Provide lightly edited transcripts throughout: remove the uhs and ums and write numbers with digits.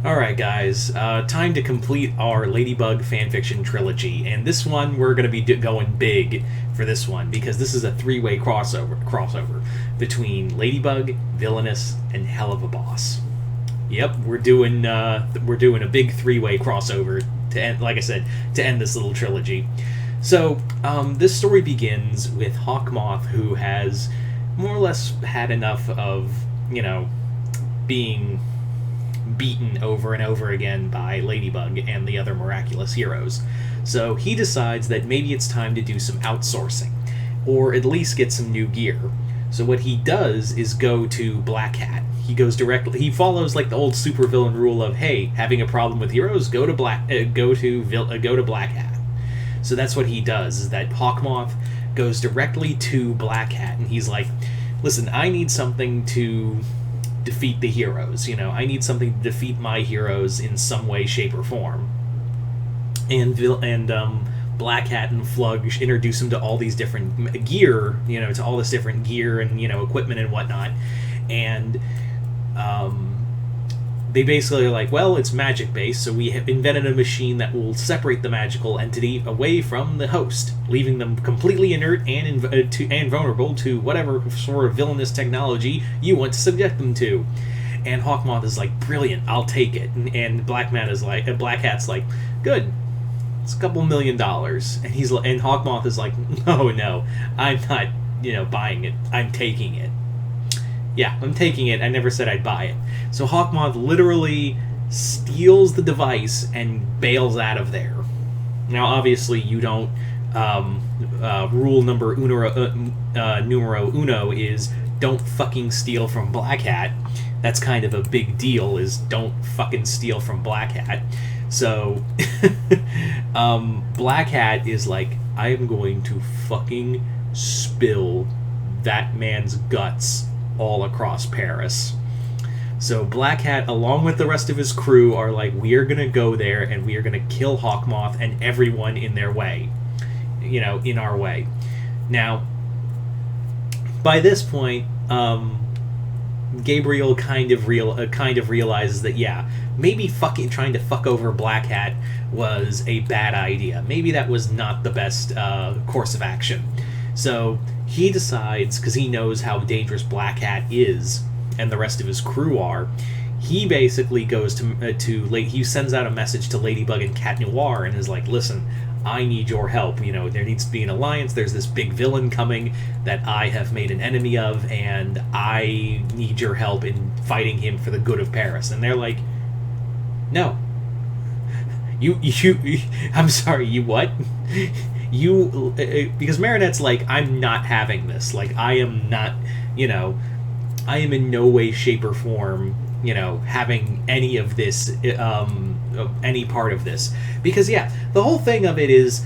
Alright, guys, time to complete our Ladybug fanfiction trilogy, and this one we're going to be going big for this one because this is a three-way crossover between Ladybug, Villainous, and Helluva Boss. Yep, we're doing a big three-way crossover to end, like I said, to end this little trilogy. So this story begins with Hawkmoth, who has more or less had enough of being beaten over and over again by Ladybug and the other miraculous heroes. So he decides that maybe it's time to do some outsourcing, or at least get some new gear. So what he does is go to Black Hat. He follows like the old supervillain rule of, hey, having a problem with heroes, go to Black Hat. So that's what he does. Is that Hawkmoth goes directly to Black Hat, and he's like, listen, I need something to defeat the heroes. I need something to defeat my heroes in some way, shape, or form. And Black Hat and Flug introduce him to all these different gear, to all this different gear and equipment and whatnot. And they basically are like, well, it's magic based, so we have invented a machine that will separate the magical entity away from the host, leaving them completely inert and vulnerable to whatever sort of villainous technology you want to subject them to. And Hawkmoth is like, brilliant, I'll take it. And Black Hat's like, good, it's a couple $1 million. And Hawkmoth is like, no, I'm not, buying it. I'm taking it. Yeah, I'm taking it. I never said I'd buy it. So Hawkmoth literally steals the device and bails out of there. Now, obviously, you don't. Rule numero uno is don't fucking steal from Black Hat. That's kind of a big deal. Is don't fucking steal from Black Hat. So, Black Hat is like, I am going to fucking spill that man's guts all across Paris. So Black Hat, along with the rest of his crew, are like, we are going to go there and we are going to kill Hawkmoth and everyone in their way. In our way. Now, by this point, Gabriel kind of realizes that, yeah, maybe fucking trying to fuck over Black Hat was a bad idea. Maybe that was not the best course of action. So he decides, because he knows how dangerous Black Hat is, and the rest of his crew are, he basically goes he sends out a message to Ladybug and Cat Noir and is like, listen, I need your help. There needs to be an alliance. There's this big villain coming that I have made an enemy of, and I need your help in fighting him for the good of Paris. And they're like, no. I'm sorry, you what? Because Marinette's like, I'm not having this. Like, I am not, I am in no way, shape, or form, having any of this, any part of this. Because, yeah, the whole thing of it is,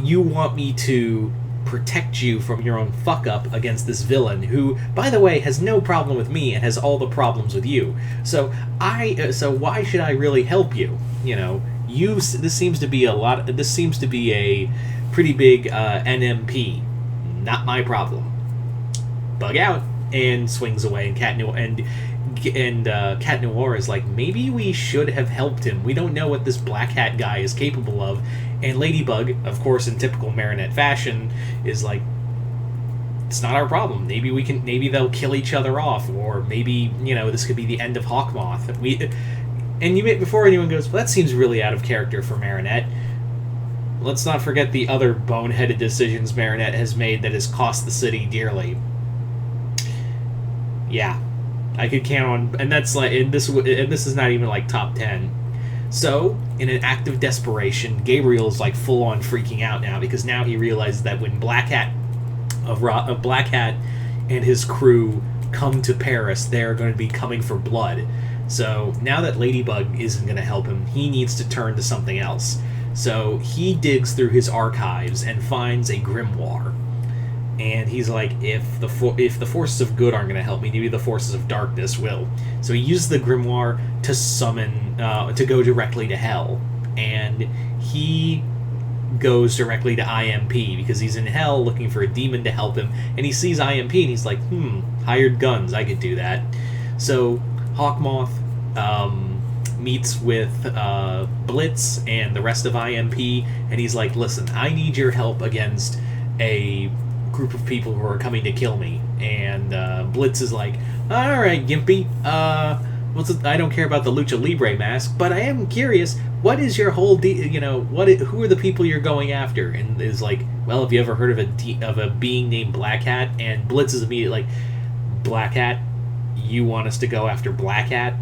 you want me to protect you from your own fuck-up against this villain, who, by the way, has no problem with me and has all the problems with you. So, why should I really help you? This seems to be a pretty big NMP. Not my problem. Bug out. And swings away, and Cat Noir is like, maybe we should have helped him. We don't know what this Black Hat guy is capable of. And Ladybug, of course, in typical Marinette fashion, is like, it's not our problem. Maybe they'll kill each other off, or maybe this could be the end of Hawkmoth. Before anyone goes, well, that seems really out of character for Marinette. Let's not forget the other boneheaded decisions Marinette has made that has cost the city dearly. Yeah, I could count on, and that's like, and this is not even like top 10. So, in an act of desperation, Gabriel's like full on freaking out now, because now he realizes that when Black Hat and his crew come to Paris, they're going to be coming for blood. So now that Ladybug isn't going to help him, he needs to turn to something else. So he digs through his archives and finds a grimoire. And he's like, if the forces of good aren't going to help me, maybe the forces of darkness will. So he uses the grimoire to summon, to go directly to hell. And he goes directly to I.M.P. because he's in hell looking for a demon to help him. And he sees I.M.P. and he's like, hired guns, I could do that. So Hawkmoth meets with Blitz and the rest of I.M.P, and he's like, listen, I need your help against a group of people who are coming to kill me. And Blitz is like, alright, Gimpy, I don't care about the Lucha Libre mask, but I am curious, what is your whole who are the people you're going after? And is like, well, have you ever heard of a being named Black Hat? And Blitz is immediately like, Black Hat? You want us to go after Black Hat?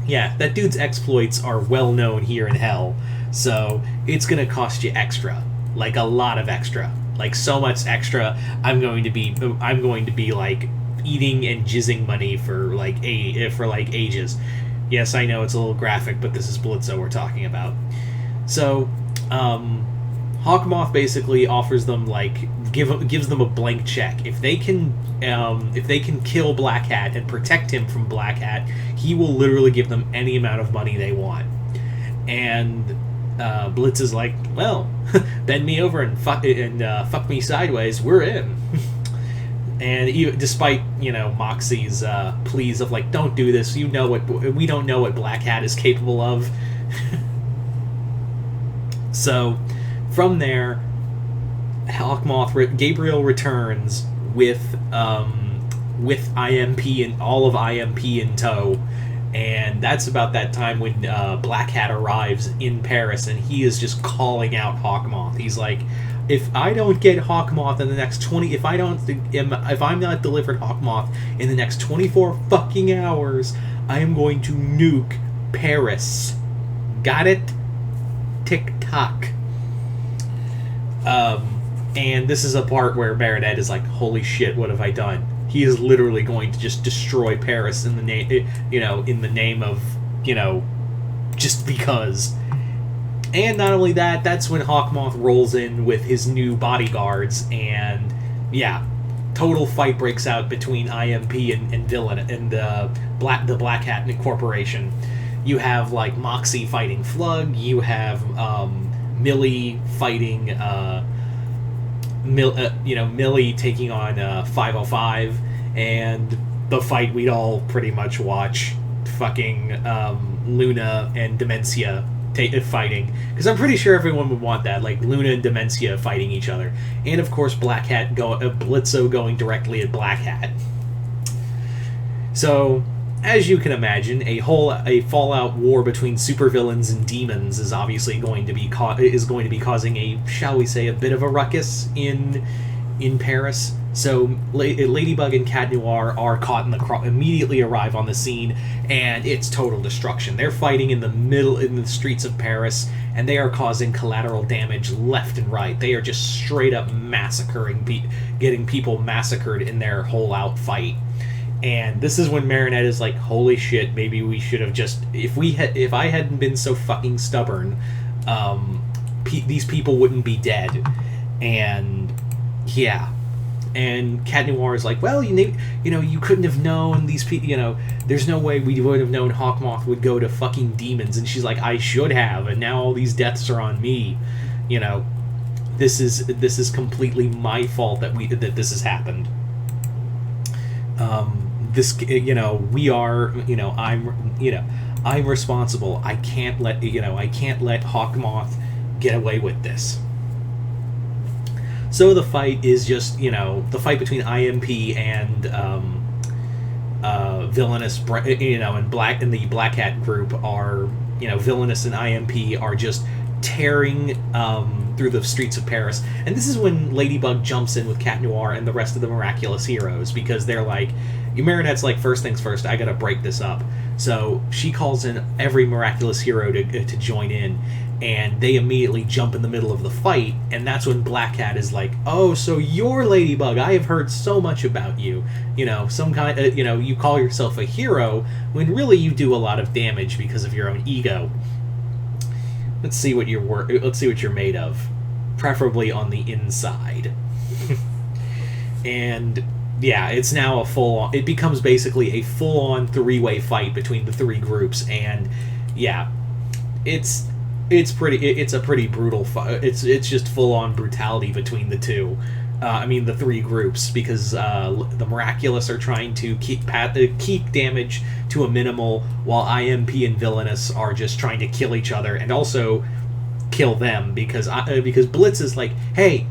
Yeah, that dude's exploits are well known here in Hell, so it's gonna cost you extra, like a lot of extra, like so much extra. I'm going to be like eating and jizzing money for ages. Yes, I know it's a little graphic, but this is Blitzo we're talking about. So, Hawkmoth basically offers them gives them a blank check. If they can kill Black Hat and protect him from Black Hat, he will literally give them any amount of money they want. And Blitz is like, well, bend me over and fuck me sideways. We're in. And despite Moxie's pleas of like, don't do this. We don't know what Black Hat is capable of. So from there, Gabriel returns with I.M.P. and all of I.M.P. in tow, and that's about that time when Black Hat arrives in Paris, and he is just calling out Hawkmoth. He's like, if I don't get Hawkmoth in the next 20, if I'm not delivered Hawkmoth in the next 24 fucking hours, I am going to nuke Paris. Got it? Tick-tock. And this is a part where Marinette is like, holy shit, what have I done? He is literally going to just destroy Paris in the name of, just because. And not only that, that's when Hawkmoth rolls in with his new bodyguards, and yeah, total fight breaks out between I.M.P. and Villain and the Black Hat Corporation. You have like Moxie fighting Flug, you have Millie fighting Millie taking on 505, and the fight we'd all pretty much watch, fucking Luna and Dementia fighting, because I'm pretty sure everyone would want that, like Luna and Dementia fighting each other, and of course Black Hat Blitzo going directly at Black Hat. So, as you can imagine, a fallout war between supervillains and demons is obviously going to be causing a, shall we say, a bit of a ruckus in Paris. So Ladybug and Cat Noir are caught immediately arrive on the scene, and it's total destruction. They're fighting in the streets of Paris, and they are causing collateral damage left and right. They are just straight up massacring, getting people massacred in their whole out fight. And this is when Marinette is like, holy shit, maybe we should have just, if I hadn't been so fucking stubborn, these people wouldn't be dead. And yeah. And Cat Noir is like, well, you couldn't have known these people, there's no way we would have known Hawkmoth would go to fucking demons. And she's like, I should have, and now all these deaths are on me. This is completely my fault that this has happened. I'm responsible. I can't let Hawkmoth get away with this. So the fight is just, the fight between I.M.P. and Villainous, and the Black Hat group are, Villainous and I.M.P. are just tearing through the streets of Paris. And this is when Ladybug jumps in with Cat Noir and the rest of the miraculous heroes, because they're like, Marinette's like, first things first, I gotta break this up. So she calls in every miraculous hero to join in, and they immediately jump in the middle of the fight, and that's when Black Cat is like, oh, so you're Ladybug, I have heard so much about you. Some kind of, you call yourself a hero, when really you do a lot of damage because of your own ego. Let's see what you're made of, preferably on the inside. And yeah, it's now it becomes basically a full-on three-way fight between the three groups, and yeah, it's a pretty brutal fight. It's just full-on brutality between the two. the three groups, because the Miraculous are trying to keep damage to a minimal, while I.M.P and Villainous are just trying to kill each other and also kill them, because Blitz is like, hey,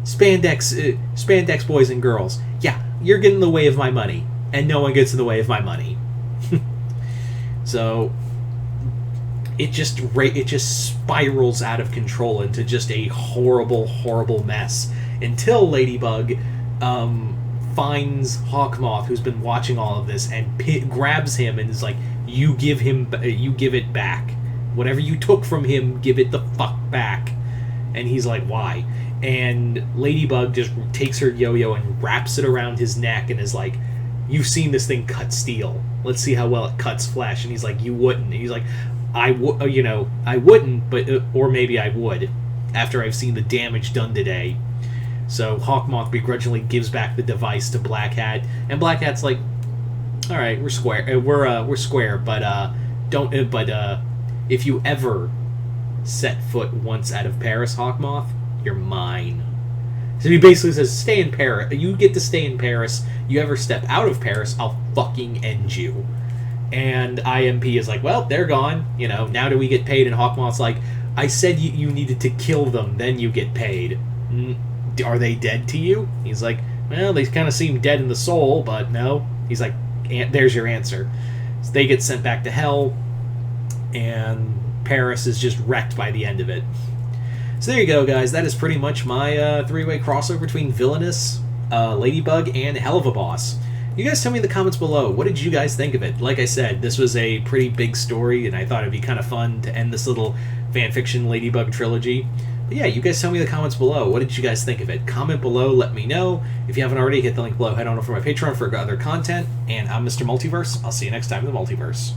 spandex boys and girls, yeah, you're getting in the way of my money, and no one gets in the way of my money. So it just spirals out of control into just a horrible mess, until Ladybug finds Hawkmoth, who's been watching all of this, and grabs him and is like, you give it back. Whatever you took from him, give it the fuck back. And he's like, why? And Ladybug just takes her yo-yo and wraps it around his neck and is like, you've seen this thing cut steel. Let's see how well it cuts flesh. And he's like, you wouldn't. And he's like, I wouldn't, but or maybe I would, after I've seen the damage done today. So Hawkmoth begrudgingly gives back the device to Black Hat, and Black Hat's like, all right, we're square. We're square, but if you ever set foot once out of Paris, Hawkmoth, you're mine. So he basically says, stay in Paris. You get to stay in Paris. You ever step out of Paris, I'll fucking end you. And I.M.P is like, well, they're gone. Now do we get paid? And Hawkmoth's like, I said you needed to kill them, then you get paid. Are they dead to you? He's like, well, they kind of seem dead in the soul, but no. He's like, there's your answer. So they get sent back to hell, and Paris is just wrecked by the end of it. So there you go, guys. That is pretty much my three-way crossover between Villainous, Ladybug, and Helluva Boss. You guys tell me in the comments below, what did you guys think of it? Like I said, this was a pretty big story, and I thought it'd be kind of fun to end this little fanfiction Ladybug trilogy. But yeah, you guys tell me in the comments below, what did you guys think of it? Comment below, let me know. If you haven't already, hit the link below, head on over to my Patreon for other content, and I'm Mr. Multiverse. I'll see you next time in the Multiverse.